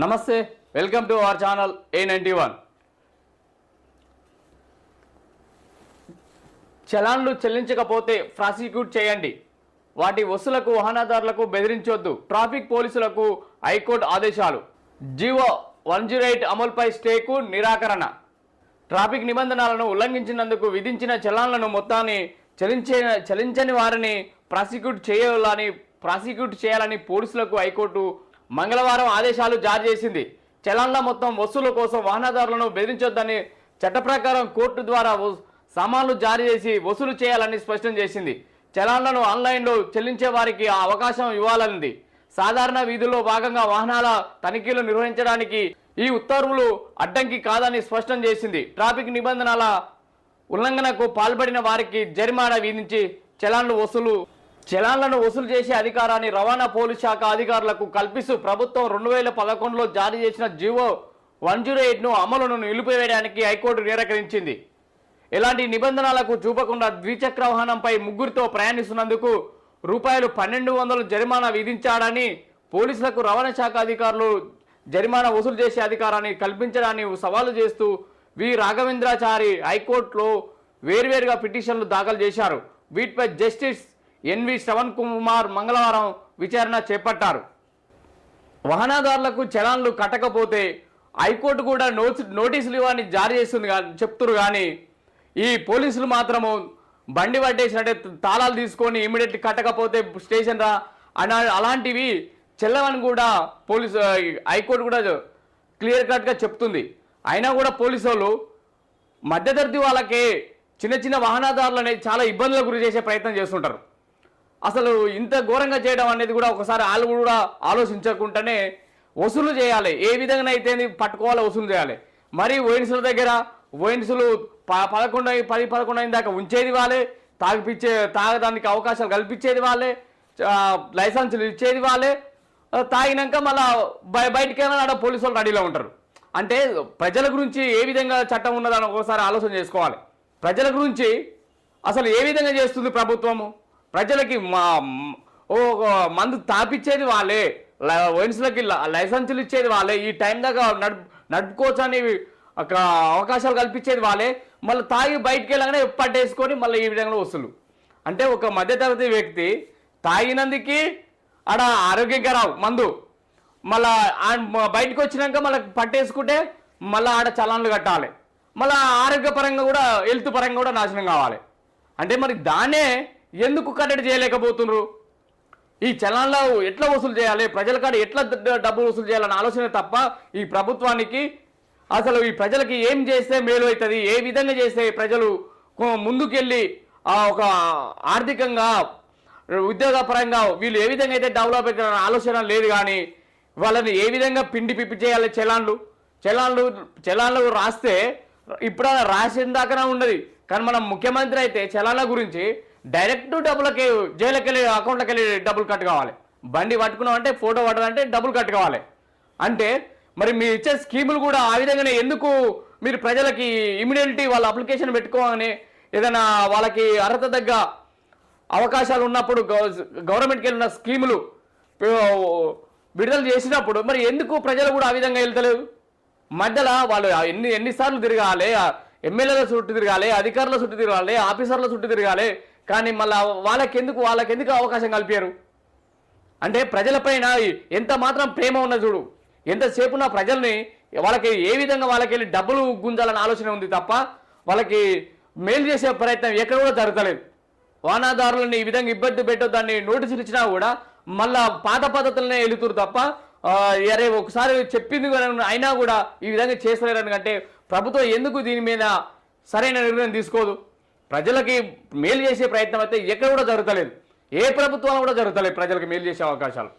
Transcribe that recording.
నమస్తే, welcome to our channel A91. చలాన్లు చెల్లించకపోతే prosecute చేయండి. వాటి వసూలకు వాహనదారులకు బెదిరించొద్దు. ట్రాఫిక్ పోలీసులకు హైకోర్టు ఆదేశాలు. జీవో 108 అమలుపై స్టేకు నిరాకరణ. ట్రాఫిక్ నిబంధనలను ఉల్లంఘించినందుకు విధించిన చలాన్లను మొత్తాన్ని చెల్లించని వారిని ప్రాసిక్యూట్ చేయాలని పోలీసులకు హైకోర్టు మంగళవారం ఆదేశాలు జారీ చేసింది. చలాన్ల మొత్తం వసూలు కోసం వాహనదారులను బెదిరించొద్దని చట్ట ప్రకారం కోర్టు ద్వారా సామాన్లు జారీ చేసి వసూలు చేయాలని స్పష్టం చేసింది. చలాన్లను ఆన్లైన్లో చెల్లించే వారికి ఆ అవకాశం ఇవ్వాలన్నది. సాధారణ వీధుల్లో భాగంగా వాహనాల తనిఖీలు నిర్వహించడానికి ఈ ఉత్తర్వులు అడ్డంకి కాదని స్పష్టం చేసింది. ట్రాఫిక్ నిబంధనల ఉల్లంఘనకు పాల్పడిన వారికి జరిమానా విధించి చలాన్లను వసూలు చేసే అధికారాన్ని రవాణా పోలీస్ శాఖ అధికారులకు కల్పిస్తూ ప్రభుత్వం 2011లో జారీ చేసిన జీవో 108ను అమలును నిలిపివేయడానికి హైకోర్టు నిరాకరించింది. ఎలాంటి నిబంధనలకు చూపకుండా ద్విచక్ర వాహనంపై ముగ్గురితో ప్రయాణిస్తున్నందుకు ₹1200 జరిమానా విధించాడని పోలీసులకు రవాణా శాఖ అధికారులు జరిమానా వసూలు చేసే అధికారాన్ని కల్పించడాన్ని సవాలు చేస్తూ వి రాఘవేంద్రాచారి హైకోర్టులో వేర్వేరుగా పిటిషన్లు దాఖలు చేశారు. వీటిపై జస్టిస్ ఎన్వి శ్రవణ్ కుమార్ మంగళవారం విచారణ చేపట్టారు. వాహనదారులకు చలాన్లు కట్టకపోతే హైకోర్టు కూడా నోటీసులు ఇవ్వని జారీ చేస్తుంది చెప్తున్నారు. కానీ ఈ పోలీసులు మాత్రము బండి పట్టేసినట్టే తాళాలు తీసుకొని ఇమీడియట్లీ కట్టకపోతే స్టేషన్ రా అలాంటివి చెల్లవని కూడా హైకోర్టు కూడా క్లియర్ కట్గా చెప్తుంది. అయినా కూడా పోలీసు వాళ్ళు మధ్యతరగతి వాళ్ళకే చిన్న వాహనదారులు అనేది చాలా ఇబ్బందులకు గురి చేసే ప్రయత్నం చేస్తుంటారు. అసలు ఇంత ఘోరంగా చేయడం అనేది కూడా ఒకసారి వాళ్ళు కూడా ఆలోచించకుండానే వసూలు చేయాలి. ఏ విధంగా అయితే పట్టుకోవాలో వసూలు చేయాలి. మరి వైన్సుల దగ్గర వైన్సులు 10-11 దాకా ఉంచేది వాళ్ళే, తాగడానికి అవకాశాలు కల్పించేది వాళ్ళే, లైసెన్సులు ఇచ్చేది వాళ్ళే, తాగినాక మళ్ళీ బయటికి వెళ్ళిన పోలీసు వాళ్ళు రెడీలో ఉంటారు. అంటే ప్రజల గురించి ఏ విధంగా చట్టం ఉన్నదని ఒకసారి ఆలోచన చేసుకోవాలి. ప్రజల గురించి అసలు ఏ విధంగా చేస్తుంది ప్రభుత్వము? ప్రజలకి మందు తాపిచ్చేది వాళ్ళే, వైన్స్లకి లైసెన్సులు ఇచ్చేది వాళ్ళే, ఈ టైం దాకా నడుపుకోవచ్చు అని అవకాశాలు కల్పించేది వాళ్ళే, మళ్ళీ తాగి బయటికి వెళ్ళగానే పట్టేసుకొని మళ్ళీ ఈ విధంగా వస్తువులు. అంటే ఒక మధ్యతరగతి వ్యక్తి తాగినందుకు ఆడ ఆరోగ్యకరావు మందు, మళ్ళా బయటకు వచ్చినాక మళ్ళీ పట్టేసుకుంటే మళ్ళీ ఆడ చలాన్లు కట్టాలి, మళ్ళీ ఆరోగ్యపరంగా కూడా హెల్త్ పరంగా కూడా నాశనం కావాలి. అంటే మరి దాన్నే ఎందుకు కట్టడి చేయలేకపోతున్నారు? ఈ చలాన్లు ఎట్లా వసూలు చేయాలి, ప్రజల కాడ ఎట్లా డబ్బులు వసూలు చేయాలన్న ఆలోచన తప్ప ఈ ప్రభుత్వానికి అసలు ఈ ప్రజలకి ఏం చేస్తే మేలు అవుతుంది, ఏ విధంగా చేస్తే ప్రజలు ముందుకెళ్ళి ఒక ఆర్థికంగా ఉద్యోగపరంగా వీళ్ళు ఏ విధంగా అయితే డెవలప్ అవుతారన్న ఆలోచన లేదు. కానీ వాళ్ళని ఏ విధంగా పిండి పిప్పి చేయాలి? చలాన్లు రాస్తే ఇప్పుడు రాసిన దాకానే ఉన్నది. కానీ మనం ముఖ్యమంత్రి అయితే చలాన్ల గురించి డైరెక్ట్ డబ్బులకి జైలుకి వెళ్ళి అకౌంట్లోకి వెళ్ళి డబ్బులు కట్ కావాలి. బండి పట్టుకున్నామంటే ఫోటో పట్టాలంటే డబ్బులు కట్ కావాలి. అంటే మరి మీరు ఇచ్చే స్కీములు కూడా ఆ విధంగానే ఎందుకు మీరు ప్రజలకి ఇమ్మీడియట్లీ వాళ్ళ అప్లికేషన్ పెట్టుకోవాలని ఏదైనా వాళ్ళకి అర్హత తగ్గ అవకాశాలు ఉన్నప్పుడు గవర్నమెంట్కి వెళ్ళిన స్కీములు విడుదల చేసినప్పుడు మరి ఎందుకు ప్రజలు కూడా ఆ విధంగా వెళ్తలేదు? మధ్యలో వాళ్ళు ఎన్నిసార్లు తిరగాలి, ఎమ్మెల్యేల చుట్టూ తిరగాలి, అధికారుల చుట్టూ తిరగాలి, ఆఫీసర్ల చుట్టూ తిరగాలి, కానీ మళ్ళీ వాళ్ళకెందుకు అవకాశం కల్పారు? అంటే ప్రజలపైన ఎంత మాత్రం ప్రేమ ఉన్నది చూడు. ఎంతసేపు నా ప్రజల్ని వాళ్ళకి ఏ విధంగా వాళ్ళకి వెళ్ళి డబ్బులు గుంజాలని ఆలోచన ఉంది తప్ప వాళ్ళకి మేలు చేసే ప్రయత్నం ఎక్కడ కూడా జరగలేదు. వాహనదారులని ఈ విధంగా ఇబ్బంది పెట్టొద్దని నోటీసులు ఇచ్చినా కూడా మళ్ళా పాత పద్ధతులనే వెళుతురు తప్ప అరే ఒకసారి చెప్పింది అయినా కూడా ఈ విధంగా చేస్తలేరని. అంటే ప్రభుత్వం ఎందుకు దీని మీద సరైన నిర్ణయం తీసుకోదు? ప్రజలకి మేలు చేసే ప్రయత్నం అయితే ఎక్కడ కూడా జరుగుతలేదు. ఏ ప్రభుత్వం కూడా జరుగుతలేదు ప్రజలకు మేలు చేసే అవకాశాలు.